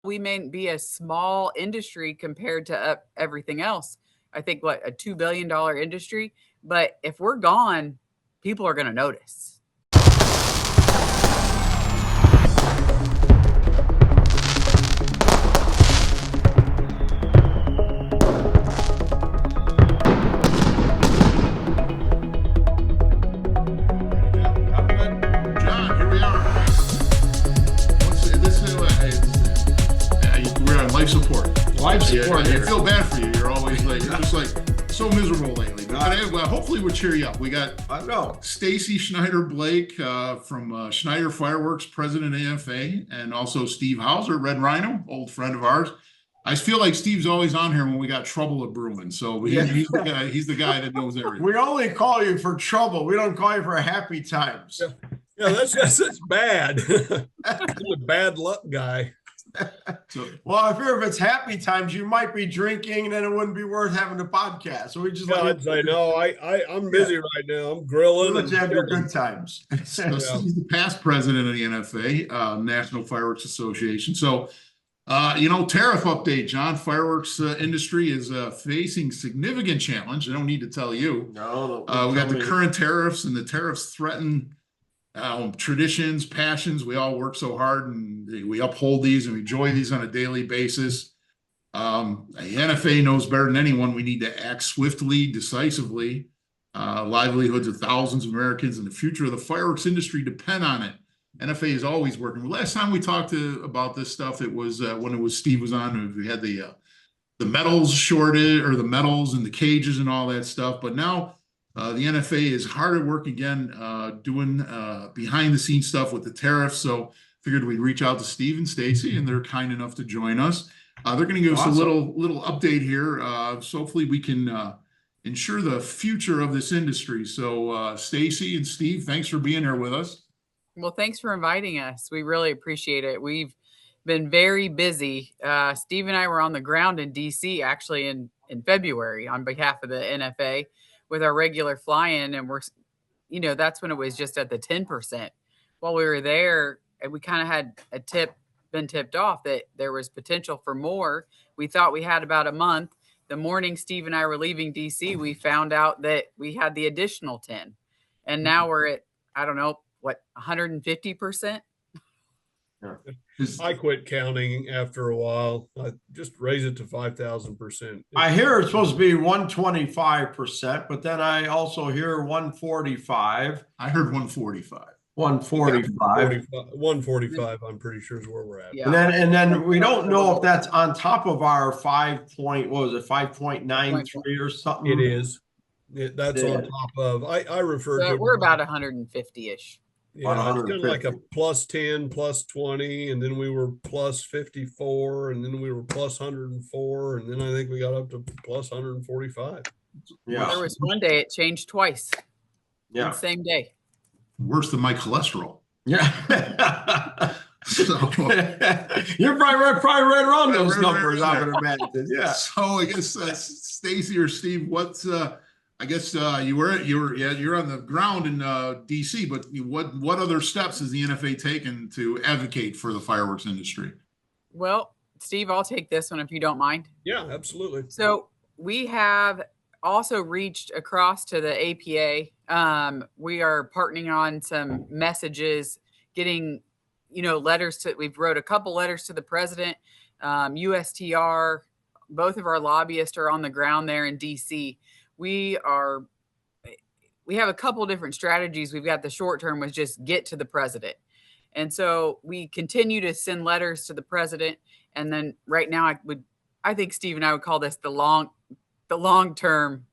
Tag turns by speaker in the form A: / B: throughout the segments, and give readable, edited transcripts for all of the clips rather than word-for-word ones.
A: we may be a small industry compared to everything else. I think what a $2 billion industry, but if we're gone, people are going to notice.
B: Life support.
C: I feel bad for you. You're always like, you're just like so miserable lately. But hopefully we'll cheer you up. We got Stacy Schneitter Blake from Schneitter Fireworks, president of AFA, and also Steve Hauser, Red Rhino, old friend of ours. I feel like Steve's always on here when we got trouble at brewing. So he's the guy. He's the guy that knows everything.
B: We only call you for trouble. We don't call you for happy times.
D: Yeah, that's bad. I'm a bad luck guy.
B: Well, if it's happy times, you might be drinking, and then it wouldn't be worth having a podcast. So we just
D: I'd say no. I'm busy right now. I'm grilling.
B: Let's have your good times.
C: So he's the past president of the NFA, National Fireworks Association. So, tariff update, John. Fireworks industry is facing significant challenge. I don't need to tell you.
B: No,
C: we got the current tariffs, and the tariffs threaten traditions, passions. We all work so hard, and we uphold these and we enjoy these on a daily basis. The NFA knows better than anyone we need to act swiftly, decisively. Livelihoods of thousands of Americans and the future of the fireworks industry depend on it. NFA is always working. Last time we talked about this stuff, it was when Steve was on. We had the metals shortage, or the metals and the cages and all that stuff. But now the NFA is hard at work again, doing behind the scenes stuff with the tariffs. So figured we'd reach out to Steve and Stacy, and they're kind enough to join us. They're going to give us a little update here. So hopefully we can ensure the future of this industry. So Stacy and Steve, thanks for being here with us.
A: Well, thanks for inviting us. We really appreciate it. We've been very busy. Steve and I were on the ground in DC actually in February on behalf of the NFA with our regular fly-in, and we're, that's when it was just at the 10%. While we were there, and we kind of had been tipped off that there was potential for more. We thought we had about a month. The morning Steve and I were leaving DC, we found out that we had the additional 10. And now we're at, I don't know, 150%?
D: Yeah. I quit counting after a while. I just raise it to 5,000%.
B: I hear it's supposed to be 125%, but then I also hear 145.
C: I heard 145.
B: 145.
D: 145, I'm pretty sure is where we're at.
B: Yeah. And then we don't know if that's on top of our 5.93 or something.
D: It is. That's on top of. I refer to.
A: We're about 150-ish.
D: Yeah, it's kind of like a plus 10, plus 20, and then we were plus 54, and then we were plus 104, and then I think we got up to plus 145.
A: Yeah. There was one day it changed twice.
B: Yeah.
A: The same day.
C: Worse than my cholesterol.
B: Yeah. So you're probably right around those numbers, I would imagine. Yeah.
C: So I guess Stacy or Steve, what's I guess you're on the ground in DC, but what other steps has the NFA taken to advocate for the fireworks industry?
A: Well, Steve, I'll take this one if you don't mind.
D: Yeah, absolutely.
A: So we have also reached across to the APA. We are partnering on some messages, getting letters we've wrote a couple letters to the president, USTR. Both of our lobbyists are on the ground there in DC. We have a couple different strategies. We've got the short term was just get to the president. And so we continue to send letters to the president. And then right now I think Steve and I would call this the long-term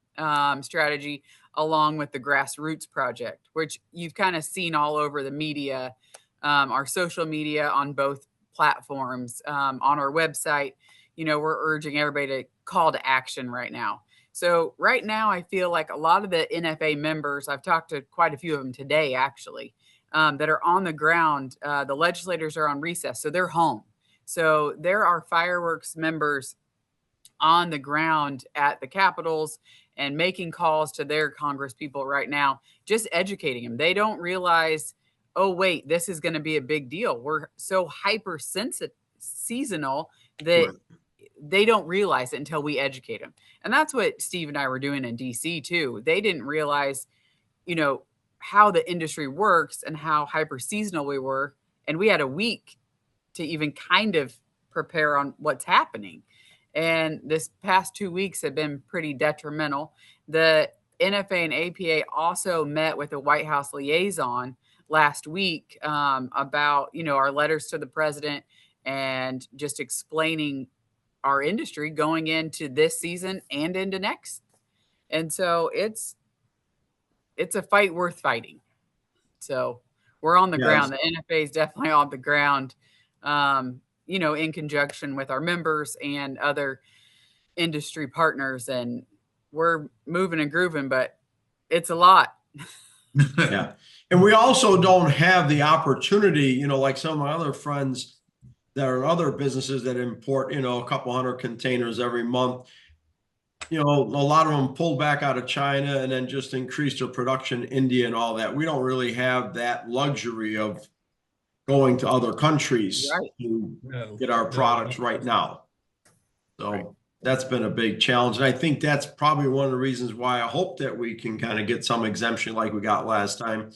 A: strategy, along with the Grassroots project, which you've kind of seen all over the media, our social media on both platforms, on our website. We're urging everybody to call to action right now. So right now, I feel like a lot of the NFA members, I've talked to quite a few of them today, actually, that are on the ground. The legislators are on recess, so they're home. So there are fireworks members on the ground at the capitals and making calls to their Congress people right now, just educating them. They don't realize, oh, wait, this is going to be a big deal. We're so hypersensitive seasonal that they don't realize it until we educate them. And that's what Steve and I were doing in DC too. They didn't realize, how the industry works and how hyper seasonal we were. And we had a week to even kind of prepare on what's happening. And this past 2 weeks have been pretty detrimental. The NFA and APA also met with the White House liaison last week about, our letters to the president and just explaining our industry going into this season and into next. And so it's a fight worth fighting. So we're on the ground. The NFA is definitely on the ground, in conjunction with our members and other industry partners. And we're moving and grooving, but it's a lot.
B: Yeah. And we also don't have the opportunity, like some of my other friends that are other businesses that import, a couple hundred containers every month. A lot of them pulled back out of China and then just increased their production in India and all that. We don't really have that luxury of going to other countries to get our products right now. So that's been a big challenge. And I think that's probably one of the reasons why I hope that we can kind of get some exemption like we got last time,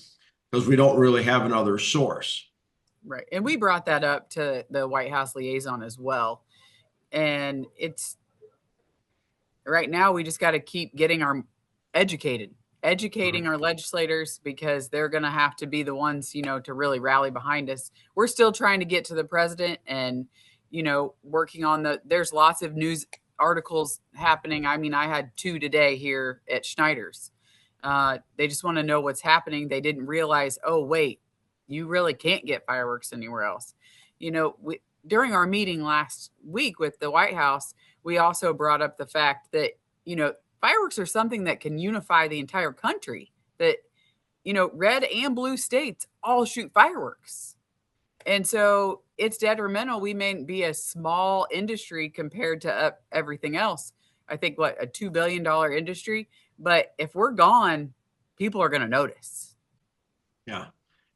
B: because we don't really have another source.
A: Right. And we brought that up to the White House liaison as well. And it's right now we just got to keep getting educating our legislators, because they're going to have to be the ones, to really rally behind us. We're still trying to get to the president and, working on there's lots of news articles happening. I mean, I had 2 today here at Schneider's. They just want to know what's happening. They didn't realize, oh, wait, you really can't get fireworks anywhere else. During our meeting last week with the White House, we also brought up the fact that, fireworks are something that can unify the entire country, that, red and blue states all shoot fireworks. And so it's detrimental. We may be a small industry compared to everything else. I think a $2 billion industry, but if we're gone, people are going to notice.
B: Yeah.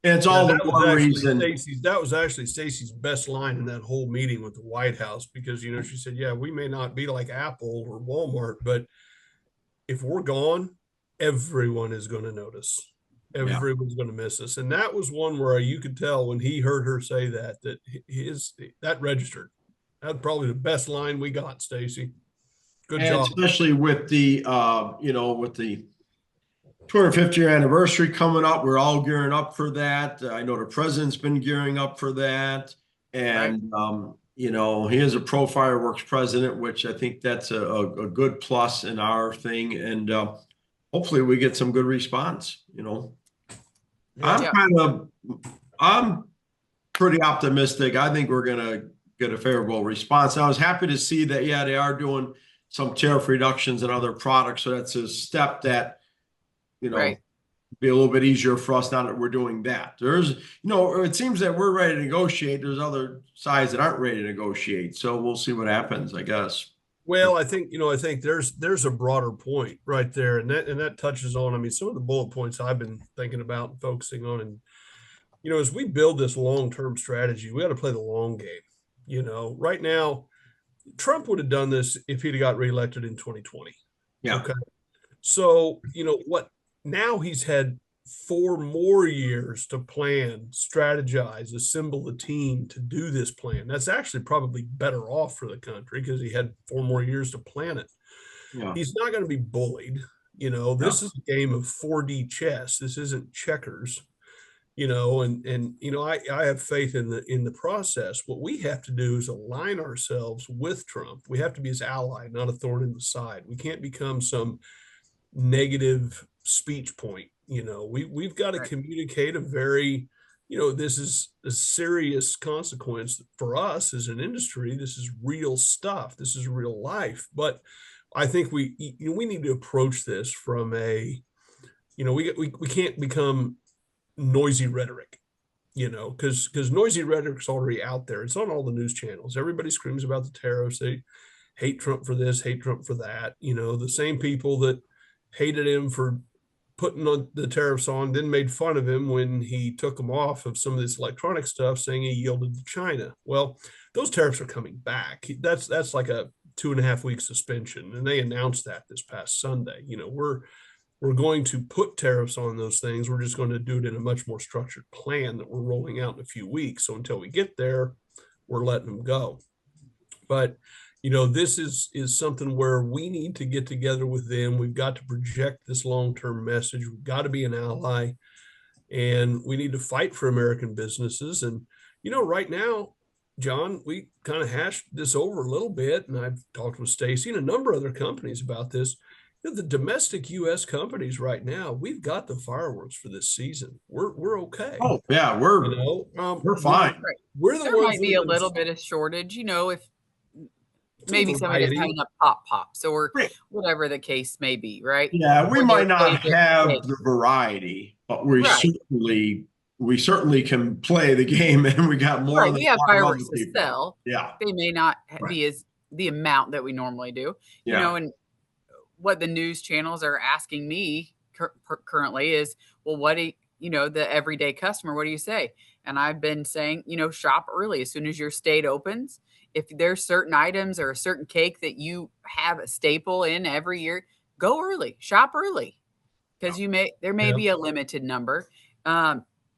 B: And it's all the more reason.
D: That was actually Stacy's best line in that whole meeting with the White House, because, she said, yeah, we may not be like Apple or Walmart, but if we're gone, everyone is going to notice. Everyone's going to miss us. And that was one where you could tell when he heard her say that that registered. That's probably the best line we got, Stacy. Good job.
B: Especially with the, with the 250th year anniversary coming up, we're all gearing up for that. I know the president's been gearing up for that. And, he is a pro fireworks president, which I think that's a good plus in our thing. And hopefully we get some good response, I'm pretty optimistic. I think we're going to get a favorable response. I was happy to see that, they are doing some tariff reductions and other products. So that's a step that, be a little bit easier for us now that we're doing that. There's, it seems that we're ready to negotiate. There's other sides that aren't ready to negotiate. So we'll see what happens, I guess.
D: Well, I think there's a broader point right there. And that touches on, some of the bullet points I've been thinking about and focusing on. And, as we build this long-term strategy, we got to play the long game. Right now, Trump would have done this if he'd have got reelected in 2020.
B: Yeah.
D: Okay. So, what now he's had 4 more years to plan, strategize, assemble the team to do this plan. That's actually probably better off for the country because he had 4 more years to plan it. Yeah. He's not going to be bullied. This is a game of 4D chess. This isn't checkers. I have faith in the process. What we have to do is align ourselves with Trump. We have to be his ally, not a thorn in the side. We can't become some negative speech point. We've got to communicate a very, this is a serious consequence for us as an industry. This is real stuff. This is real life. But I think we need to approach this from a, we can't become noisy rhetoric, because noisy rhetoric's already out there. It's on all the news channels. Everybody screams about the tariffs. They hate Trump for this, hate Trump for that. The same people that hated him for putting the tariffs on, then made fun of him when he took them off of some of this electronic stuff, saying he yielded to China. Well, those tariffs are coming back. That's like a 2.5 week suspension, and they announced that this past Sunday. We're going to put tariffs on those things. We're just going to do it in a much more structured plan that we're rolling out in a few weeks. So until we get there, we're letting them go. But this is something where we need to get together with them. We've got to project this long-term message. We've got to be an ally, and we need to fight for American businesses. And right now, John, we kind of hashed this over a little bit, and I've talked with Stacy and a number of other companies about this. The domestic U.S. companies right now, we've got the fireworks for this season. We're okay.
B: Oh yeah, we're fine.
D: We're the
A: there
D: ones
A: might be a little bit of shortage, if maybe somebody that's having a pops or whatever the case may be, right?
B: Yeah, we might not have
A: cake.
B: the variety, but we certainly can play the game, and we got more.
A: Right, we have fireworks to sell.
B: Yeah,
A: they may not be as the amount that we normally do. And what the news channels are asking me currently is, well, what do the everyday customer, what do you say? And I've been saying, shop early. As soon as your state opens, if there's certain items or a certain cake that you have a staple in every year, go early, shop early, because there may be a limited number.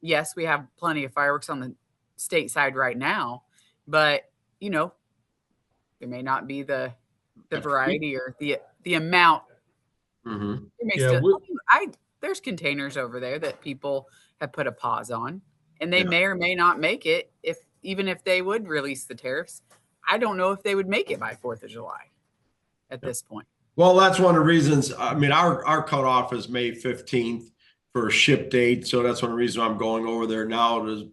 A: Yes, we have plenty of fireworks on the state side right now, but there may not be the variety or the amount.
B: Mm-hmm.
A: There's containers over there that people have put a pause on, and they may or may not make it. Even if they would release the tariffs, I don't know if they would make it by 4th of July at this point.
B: Well, that's one of the reasons. I mean, our cutoff is May 15th for a ship date, so that's one of the reasons I'm going over there now to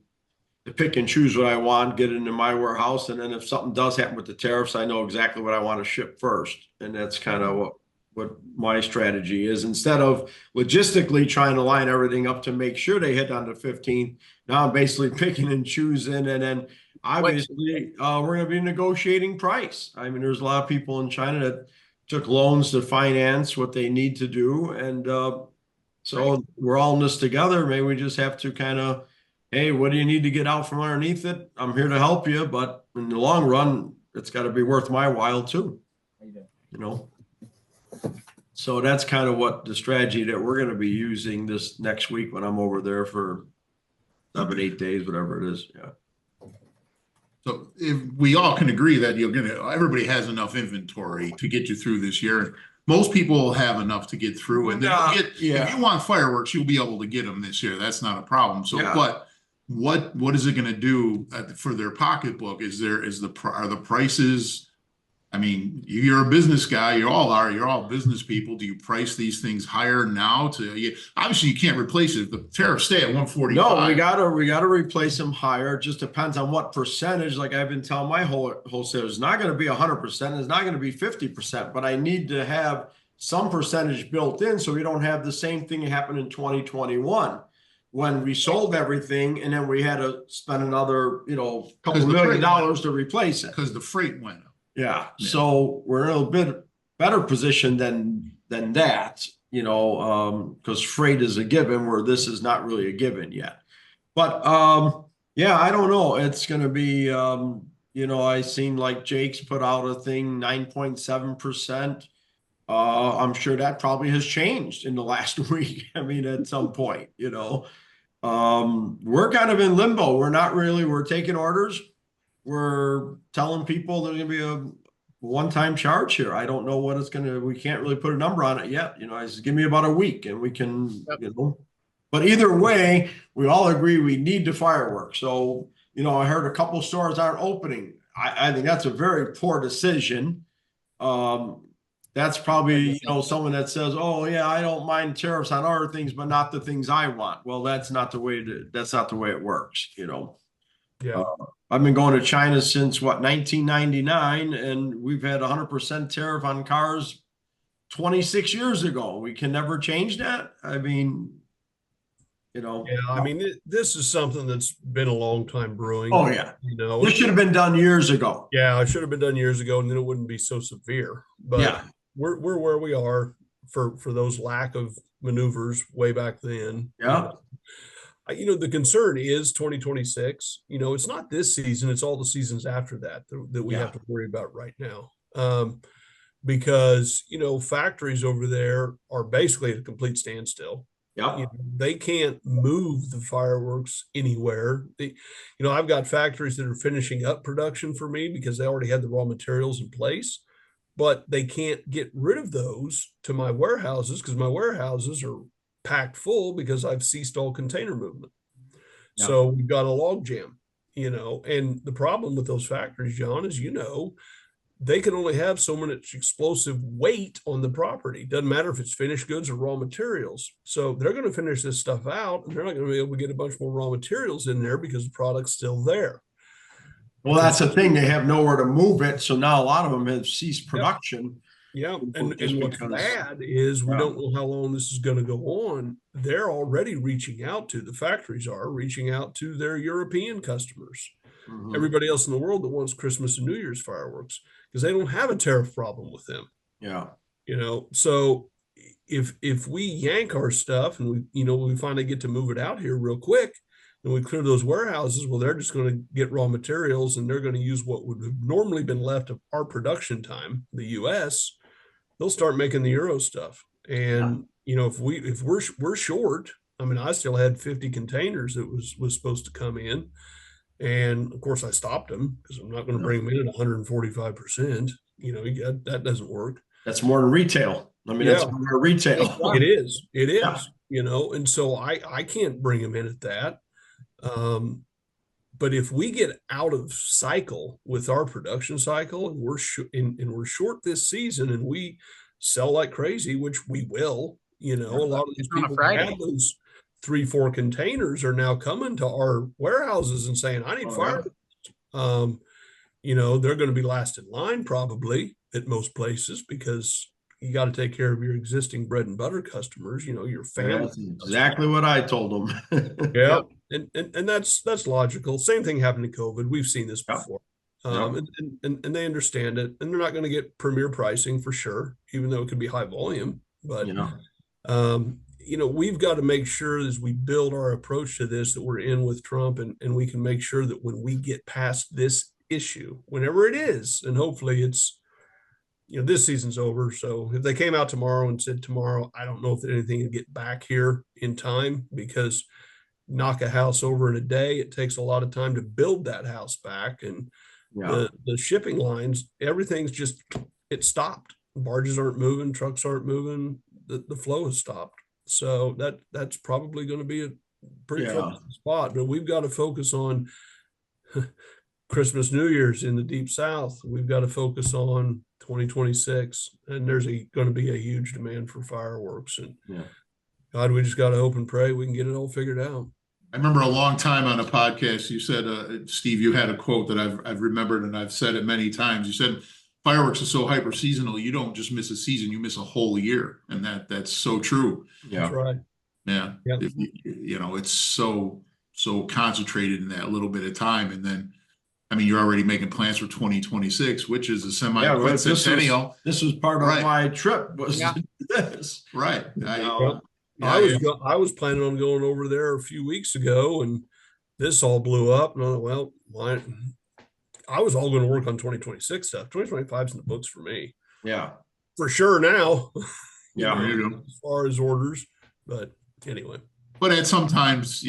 B: pick and choose what I want, get it into my warehouse, and then if something does happen with the tariffs, I know exactly what I want to ship first, and that's kind of what my strategy is. Instead of logistically trying to line everything up to make sure they hit on the 15th, now I'm basically picking and choosing, and then obviously we're going to be negotiating price. I mean, there's a lot of people in China that took loans to finance what they need to do, and so we're all in this together. Maybe we just have to kind of, hey, what do you need to get out from underneath it? I'm here to help you, but in the long run, it's got to be worth my while too. So that's kind of what the strategy that we're going to be using this next week when I'm over there for 7-8 days, whatever it is. Yeah.
C: So if we all can agree that everybody has enough inventory to get you through this year. Most people will have enough to get through, and if you want fireworks, you'll be able to get them this year. That's not a problem. So, but what is it going to do for their pocketbook? Are the prices? I mean, you're a business guy. You're all business people. Do you price these things higher now? Obviously, you can't replace it. The tariffs stay at 145.
B: No, we gotta replace them higher. It just depends on what percentage. Like I've been telling my wholesalers, it's not going to be 100%. It's not going to be 50%. But I need to have some percentage built in so we don't have the same thing happen in 2021 when we sold everything and then we had to spend another couple $1 million to replace it
C: because the freight went up.
B: Yeah. So we're in a little bit better position than that, because freight is a given where this is not really a given yet. But I don't know. It's going to be, I seen like Jake's put out a thing, 9.7%. I'm sure that probably has changed in the last week. I mean, at some point, we're kind of in limbo. We're taking orders. We're telling people there's going to be a one-time charge here. I don't know what it's going to, we can't really put a number on it yet. I just give me about a week and we can, but either way, we all agree we need the fireworks. So, I heard a couple stores aren't opening. I think that's a very poor decision. That's probably, someone that says, oh yeah, I don't mind tariffs on other things, but not the things I want. Well, that's not the way it works,
D: Yeah.
B: I've been going to China since 1999, and we've had 100% tariff on cars 26 years ago. We can never change that. I mean,
D: Yeah, I mean, this is something that's been a long time brewing.
B: Oh yeah, this should have been done years ago.
D: Yeah, it should have been done years ago, and then it wouldn't be so severe. But we're where we are for those lack of maneuvers way back then.
B: Yeah.
D: The concern is 2026. It's not this season; it's all the seasons after that we have to worry about right now. Because factories over there are basically at a complete standstill.
B: Yeah.
D: They can't move the fireworks anywhere. I've got factories that are finishing up production for me because they already had the raw materials in place, but they can't get rid of those to my warehouses because my warehouses are packed full because I've ceased all container movement.
B: Yeah.
D: So we've got a log jam, and the problem with those factories, John, is, they can only have so much explosive weight on the property. Doesn't matter if it's finished goods or raw materials. So they're going to finish this stuff out, and they're not going to be able to get a bunch more raw materials in there because the product's still there.
B: Well, that's the thing. They have nowhere to move it. So now a lot of them have ceased production.
D: Yeah. And what's bad is we don't know how long this is going to go on. They're already the factories are reaching out to their European customers, everybody else in the world that wants Christmas and New Year's fireworks, because they don't have a tariff problem with them.
B: Yeah.
D: So if we yank our stuff and we finally get to move it out here real quick and we clear those warehouses, well, they're just going to get raw materials and they're going to use what would have normally been left of our production time, the US. They'll start making the Euro stuff. And if we're short, I mean, I still had 50 containers that was supposed to come in. And of course I stopped them because I'm not going to bring them in at 145%. That doesn't work.
B: That's more than retail. I mean, that's more retail.
D: It is, and so I can't bring them in at that. But if we get out of cycle with our production cycle and we're short this season and we sell like crazy, which we will, a lot of these people have those 3-4 containers are now coming to our warehouses and saying, I need fireworks. They're going to be last in line probably at most places because you got to take care of your existing bread and butter customers, your family.
B: That's exactly what I told them.
D: Yeah. And that's logical. Same thing happened in COVID. We've seen this before. And they understand it, and they're not going to get premier pricing for sure, even though it could be high volume. But we've got to make sure as we build our approach to this that we're in with Trump, and we can make sure that when we get past this issue, whenever it is, and hopefully it's this season's over. So if they came out tomorrow and said tomorrow, I don't know if anything can get back here in time, because knock a house over in a day, it takes a lot of time to build that house back. And the shipping lines, everything's just, it stopped. Barges aren't moving, trucks aren't moving, the flow has stopped. So that's probably going to be a pretty tough spot, but we've got to focus on Christmas, New Year's in the Deep South. We've got to focus on 2026, and there's going to be a huge demand for fireworks. And God, we just got to hope and pray we can get it all figured out.
C: I remember a long time on a podcast, you said, Steve, you had a quote that I've remembered, and I've said it many times. You said, fireworks are so hyper seasonal, you don't just miss a season, you miss a whole year. And that's so true.
B: Yeah.
D: That's right.
C: Yeah. Yep. It's so concentrated in that little bit of time. And then, I mean, you're already making plans for 2026, which is a semi-centennial.
B: This was part of my trip. Was this
C: right?
D: I was planning on going over there a few weeks ago, and this all blew up. And I thought, well, I was all going to work on 2026 stuff. 2025 is in the books for me.
B: Yeah,
D: for sure now.
B: Yeah,
D: as far as orders, but anyway.
C: But at sometimes,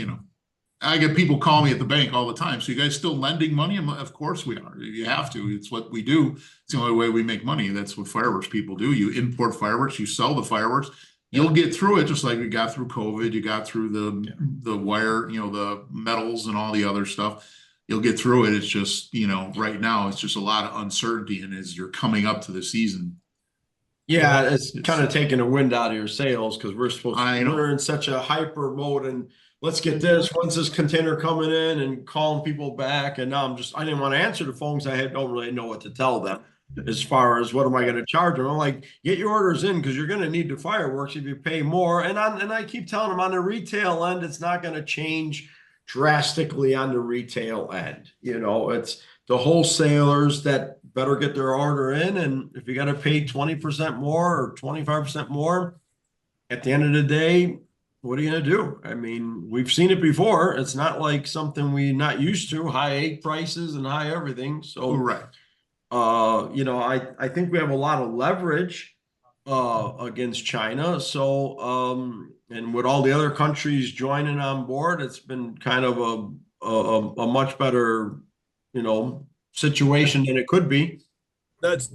C: I get people call me at the bank all the time. So you guys still lending money? Of course we are. You have to. It's what we do. It's the only way we make money. That's what fireworks people do. You import fireworks. You sell the fireworks. You'll get through it just like we got through COVID. You got through the wire, the metals and all the other stuff. You'll get through it. It's just, right now it's just a lot of uncertainty. And as you're coming up to the season.
B: Yeah, it's kind of taking the wind out of your sails because we're in such a hyper mode and let's get this. When's this container coming in and calling people back? And now I didn't want to answer the phones. I don't really know what to tell them as far as what am I going to charge them. I'm like, get your orders in because you're going to need the fireworks if you pay more. And I keep telling them on the retail end, it's not going to change drastically on the retail end. It's the wholesalers that better get their order in. And if you got to pay 20% more or 25% more, at the end of the day, what are you going to do? I mean, we've seen it before. It's not like something we're not used to, high egg prices and high everything. So,
C: Right.
B: I think we have a lot of leverage against China. So, and with all the other countries joining on board, it's been kind of a much better, situation than it could be.
D: That's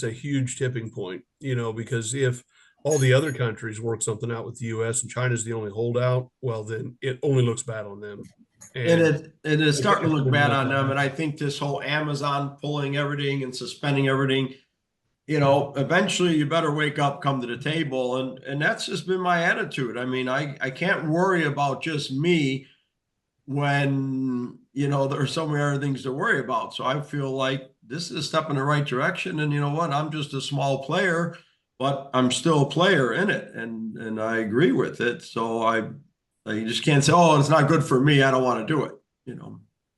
D: a huge tipping point, because if all the other countries work something out with the US and China's the only holdout, well, then it only looks bad on them.
B: And it is
D: they
B: starting to
D: can't
B: look bad
D: let
B: on
D: that
B: them. And
D: happen.
B: I think this whole Amazon pulling everything and suspending everything, eventually you better wake up, come to the table. And that's just been my attitude. I mean, I can't worry about just me when, there are so many other things to worry about. So I feel like this is a step in the right direction. And you know what? I'm just a small player, but I'm still a player in it. And I agree with it. So you just can't say, oh, it's not good for me, I don't want to do it.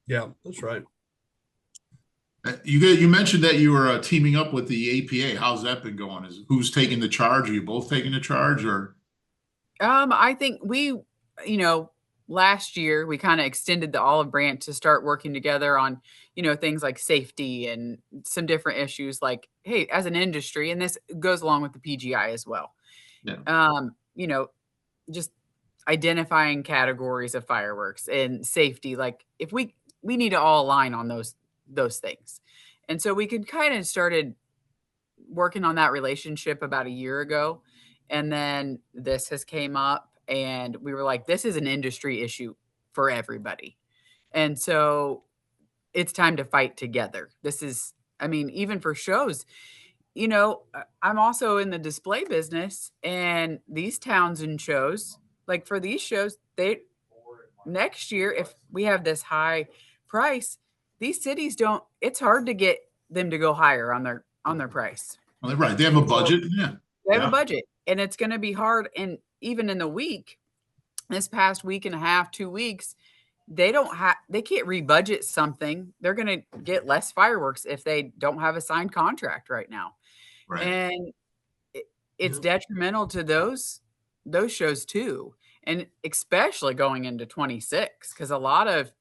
D: Yeah, that's right.
C: You mentioned that you were teaming up with the APA. How's that been going? Who's taking the charge? Are you both taking the charge, or?
A: I think last year we kind of extended the olive branch to start working together on, things like safety and some different issues like, hey, as an industry, and this goes along with the PGI as well.
C: Yeah.
A: Just identifying categories of fireworks and safety. Like if we need to all align on those things. And so we could kind of started working on that relationship about a year ago. And then this has came up and we were like, this is an industry issue for everybody. And so it's time to fight together. This is, I mean, even for shows, I'm also in the display business and these towns and shows, like for these shows, next year, if we have this high price, these cities it's hard to get them to go higher on their price.
C: Well, right. They have a budget. Yeah.
A: They have a budget and it's going to be hard. And even in the week, this past week and a half, 2 weeks, they can't rebudget something. They're going to get less fireworks if they don't have a signed contract right now.
C: Right.
A: And it's detrimental to those shows too. And especially going into 26, because a lot of,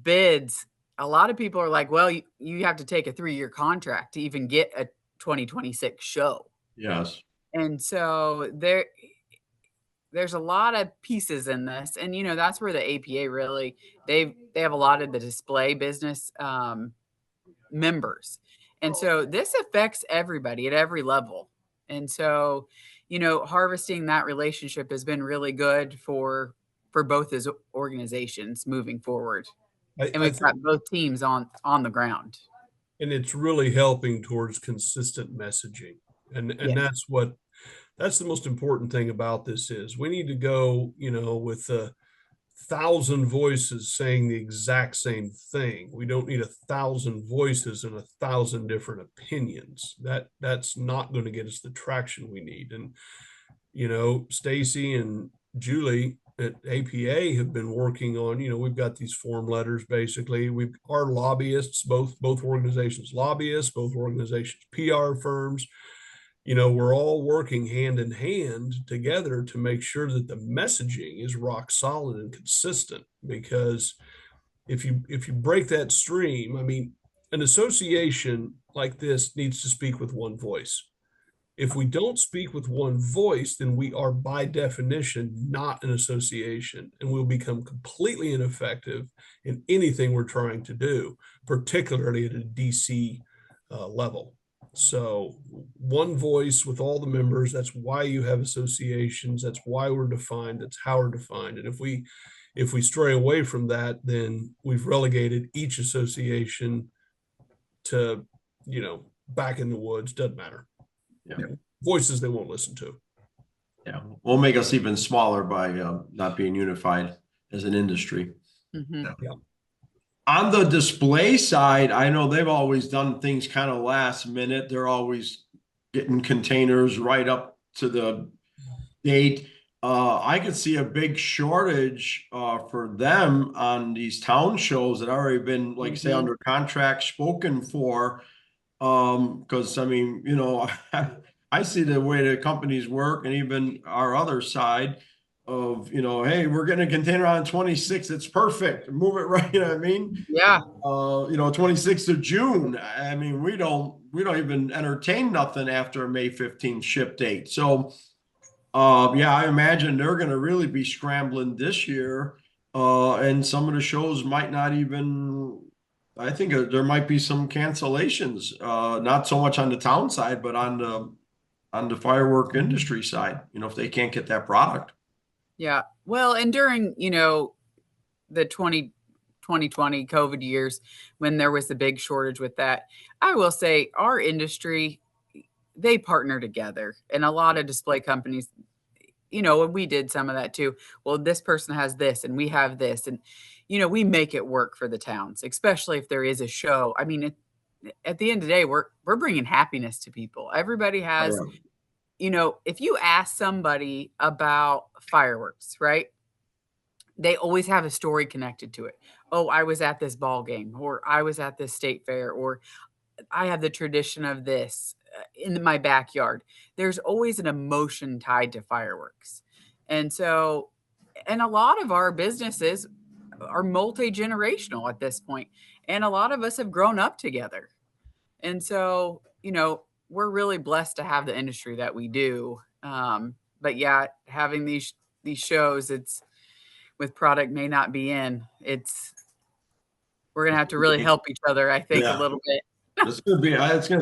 A: bids, a lot of people are like, well, you have to take a 3-year contract to even get a 2026 show.
B: Yes.
A: And so there's a lot of pieces in this. And, that's where the APA really, they have a lot of the display business members. And so this affects everybody at every level. And so, harvesting that relationship has been really good for both his organizations moving forward. And we've got both teams on the ground.
D: And it's really helping towards consistent messaging. And that's the most important thing about this is we need to go, with 1,000 voices saying the exact same thing. We don't need 1,000 voices and 1,000 different opinions. That's not going to get us the traction we need. And Stacy and Julie at APA have been working on, we've got these form letters basically. Our lobbyists, both organizations lobbyists, both organizations PR firms. We're all working hand in hand together to make sure that the messaging is rock solid and consistent. Because if you break that stream, I mean, an association like this needs to speak with one voice. If we don't speak with one voice, then we are by definition not an association, and we'll become completely ineffective in anything we're trying to do, particularly at a DC level. So one voice with all the members, that's why you have associations. That's why we're defined. That's how we're defined. And if we stray away from that, then we've relegated each association to, back in the woods. Doesn't matter.
B: Yeah.
D: Voices they won't listen to.
B: Yeah. Will make us even smaller by not being unified as an industry.
A: Mm-hmm.
D: Yeah.
B: On the display side, I know they've always done things kind of last minute. They're always getting containers right up to the date. I could see a big shortage for them on these town shows that already been, like, say, under contract spoken for. Because I mean, I see the way the companies work, and even our other side of, hey, we're getting a container on 26. It's perfect. Move it right. You know what I mean?
A: Yeah.
B: 26th of June. I mean, we don't even entertain nothing after a May 15th ship date. So, yeah, I imagine they're going to really be scrambling this year. And some of the shows might not even, I think there might be some cancellations, not so much on the town side, but on the firework industry side, if they can't get that product.
A: Yeah. Well, and during, the 2020 COVID years, when there was the big shortage with that, I will say our industry, they partner together, and a lot of display companies, and we did some of that too. Well, this person has this and we have this, and, we make it work for the towns, especially if there is a show. I mean, at the end of the day, we're bringing happiness to people. Everybody has,
B: Correct.
A: if you ask somebody about fireworks, right? They always have a story connected to it. Oh, I was at this ball game, or I was at this state fair, or I have the tradition of this in my backyard. There's always an emotion tied to fireworks. And so, and a lot of our businesses are multi-generational at this point, and a lot of us have grown up together. And so, we're really blessed to have the industry that we do. But yeah, having these shows, it's with product may not be in. We're gonna have to really help each other, I think, a
B: Yeah.
A: little bit.
B: It's gonna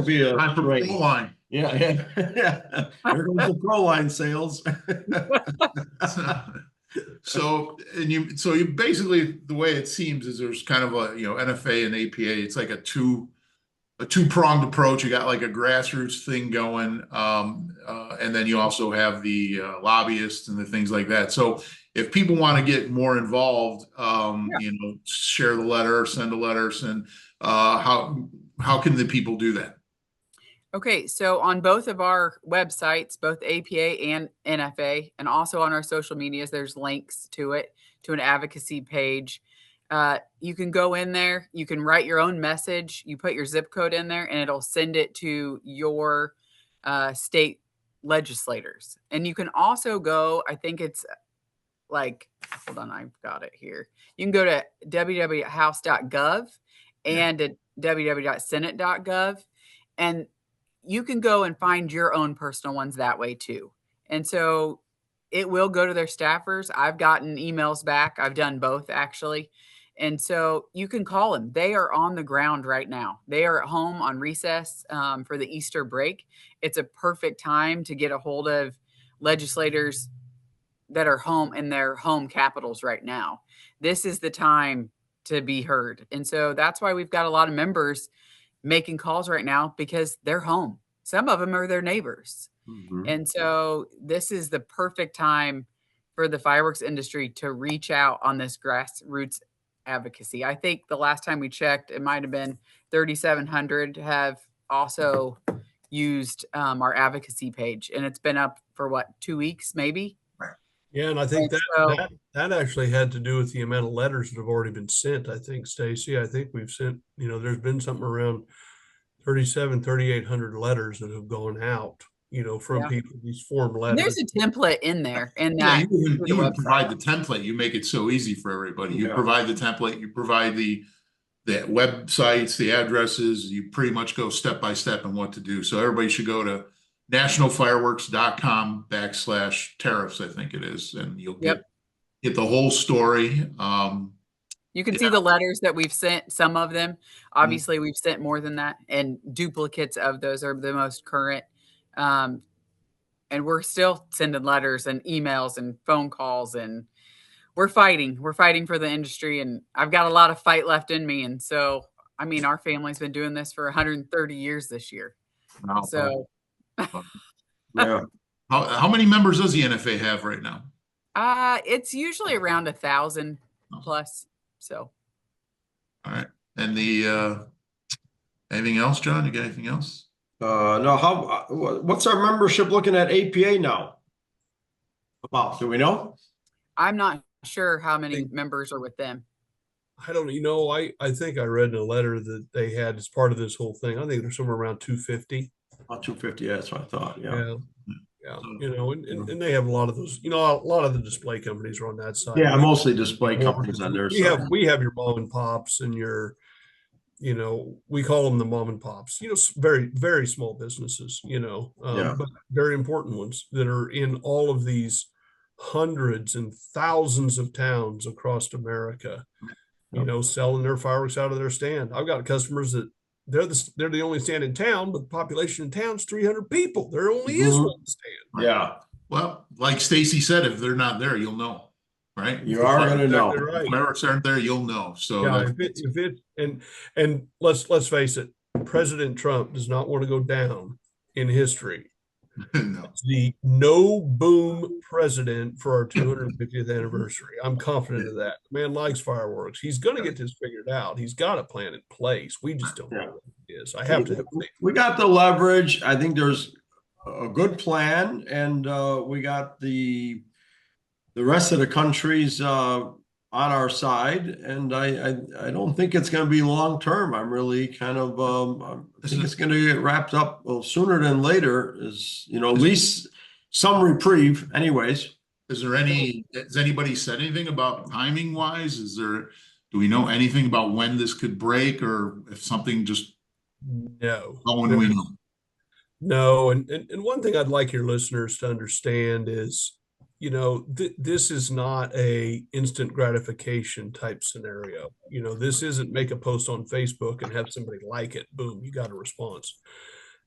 B: be a
C: Time for
B: great.
C: full line.
B: Yeah, yeah. Here goes the pro line sales.
C: So you basically, the way it seems is there's kind of a, NFA and APA, it's like a two-pronged approach. You got like a grassroots thing going, and then you also have the lobbyists and the things like that. So if people want to get more involved, share the letter, send a letter, how can the people do that?
A: Okay, so on both of our websites, both APA and NFA, and also on our social medias, there's links to it, to an advocacy page. You can go in there, you can write your own message, you put your zip code in there, and it'll send it to your state legislators. And you can also go, I think it's like, hold on, I've got it here. You can go to www.house.gov and at www.senate.gov, and you can go and find your own personal ones that way too. And so it will go to their staffers. I've gotten emails back. I've done both actually. And so you can call them. They are on the ground right now. They are at home on recess for the Easter break. It's a perfect time to get a hold of legislators that are home in their home capitals right now. This is the time to be heard. And so that's why we've got a lot of members making calls right now, because they're home. Some of them are their neighbors.
B: Mhm.
A: And so this is the perfect time for the fireworks industry to reach out on this grassroots advocacy. I think the last time we checked, it might have been 3,700 have also used our advocacy page, and it's been up for what, 2 weeks, maybe?
D: Yeah, and I think
A: And so,
D: that actually had to do with the amount of letters that have already been sent. I think, Stacy, I think we've sent, there's been something around 3,800 letters that have gone out, from
A: yeah.
D: people, these form
A: And
D: letters.
A: there's a template in there, in
C: Yeah,
A: that
C: you
A: through the
C: even
A: website.
C: provide the template. You make it so easy for everybody. You
B: Yeah.
C: provide the template, you provide the websites, the addresses, you pretty much go step by step in what to do. So everybody should go to nationalfireworks.com/tariffs, I think it is, and you'll
A: Yep.
C: get the whole story.
A: You can
C: Yeah.
A: see the letters that we've sent, some of them. Obviously, we've sent more than that, and duplicates of those are the most current. And we're still sending letters and emails and phone calls, and we're fighting. We're fighting for the industry, and I've got a lot of fight left in me. And so, I mean, our family's been doing this for 130 years this year.
C: Wow.
A: So,
B: Yeah.
C: How many members does the NFA have right now?
A: it's usually around 1,000 plus. So,
C: All right. And anything else, John? You got anything else?
B: No, what's our membership looking at APA now? About, do we know?
A: I'm not sure how many members are with them.
D: I don't, I think I read in a letter that they had as part of this whole thing. I think there's somewhere around 250.
B: About 250, that's what I thought, yeah.
D: Yeah, you know, and they have a lot of those, you know, a lot of the display companies are on that side.
B: Yeah, mostly display companies on their side.
D: We have your mom and pops and your, you know, we call them the mom and pops, you know, very, very small businesses, you know, but very important ones that are in all of these hundreds and thousands of towns across America, you know, selling their fireworks out of their stand. I've got customers that they're the only stand in town, but the population in town's 300 people. There only is one stand.
B: Yeah.
C: Well, like Stacy said, if they're not there, you'll know, right?
B: You are going to know.
C: Right. If fireworks aren't there, you'll know. So
D: yeah, if it and let's face it, President Trump does not want to go down in history.
C: no.
D: It's the no boom president for our 250th anniversary. I'm confident of that. The man likes fireworks. He's going to get this figured out. He's got a plan in place. We just don't know what it is. I have to have faith.
B: We got the leverage. I think there's a good plan, and we got the rest of the country's on our side, and I don't think it's going to be long term. I'm really kind of I think it's going to get wrapped up sooner than later. Is, you know, at least some reprieve, anyways.
C: Has anybody said anything about timing wise? Do we know anything about when this could break, or if something just when do we know?
D: No, and one thing I'd like your listeners to understand is, you know, this is not a instant gratification type scenario. You know, this isn't make a post on Facebook and have somebody like it. Boom, you got a response.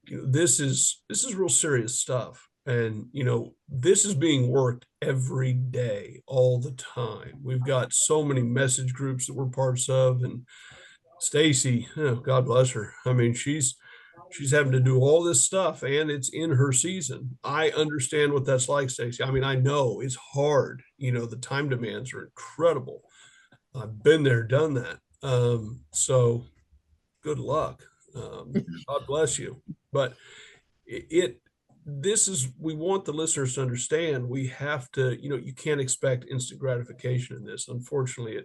D: You know, this is real serious stuff. And, you know, this is being worked every day, all the time. We've got so many message groups that we're parts of. And Stacy, oh, God bless her. I mean, she's having to do all this stuff, and it's in her season. I understand what that's like, Stacy. I mean, I know it's hard. You know, the time demands are incredible. I've been there, done that. So good luck. God bless you. But we want the listeners to understand, we have to, you know, you can't expect instant gratification in this. Unfortunately,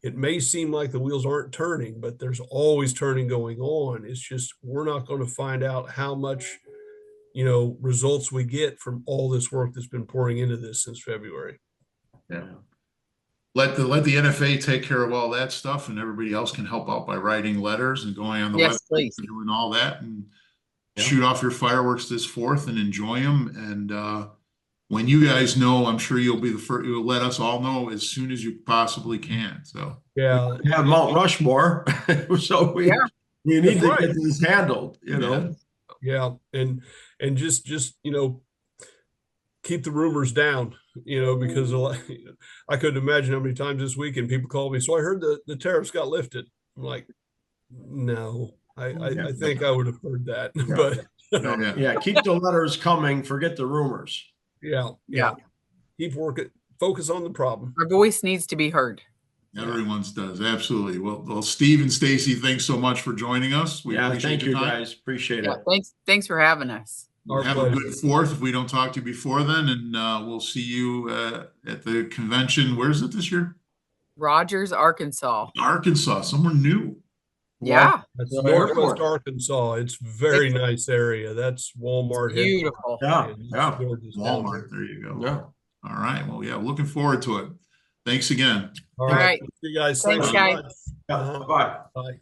D: it may seem like the wheels aren't turning, but there's always turning going on. It's just, we're not going to find out how much, you know, results we get from all this work that's been pouring into this since February.
C: Yeah. Let the NFA take care of all that stuff, and everybody else can help out by writing letters and going on the website and doing all that, and shoot off your fireworks this 4th and enjoy them. And when you guys know, I'm sure you'll be the first. You'll let us all know as soon as you possibly can. So
B: yeah, we have Mount Rushmore, so we need to get this handled. You know,
D: and just you know, keep the rumors down. You know, because I couldn't imagine how many times this weekend people call me. So I heard the tariffs got lifted. I'm like, no, I think I would have heard that, but
B: keep the letters coming. Forget the rumors.
D: Yeah. Keep working. Focus on the problem.
A: Our voice needs to be heard.
C: Everyone's does. Absolutely. Well, Steve and Stacy, thanks so much for joining us. We
B: thank you guys. Appreciate it.
A: Thanks for having us.
C: Have a good 4th if we don't talk to you before then, and we'll see you at the convention. Where is it this year?
A: Rogers, Arkansas.
C: Arkansas, somewhere new.
A: Yeah.
D: That's Northwest Arkansas. it's very nice area. That's Walmart.
A: Beautiful.
B: Yeah.
C: Walmart. There you go.
B: Yeah.
C: All right. Well, looking forward to it. Thanks again.
D: All right. See you guys.
A: Thanks, guys.
B: Bye.
D: Bye.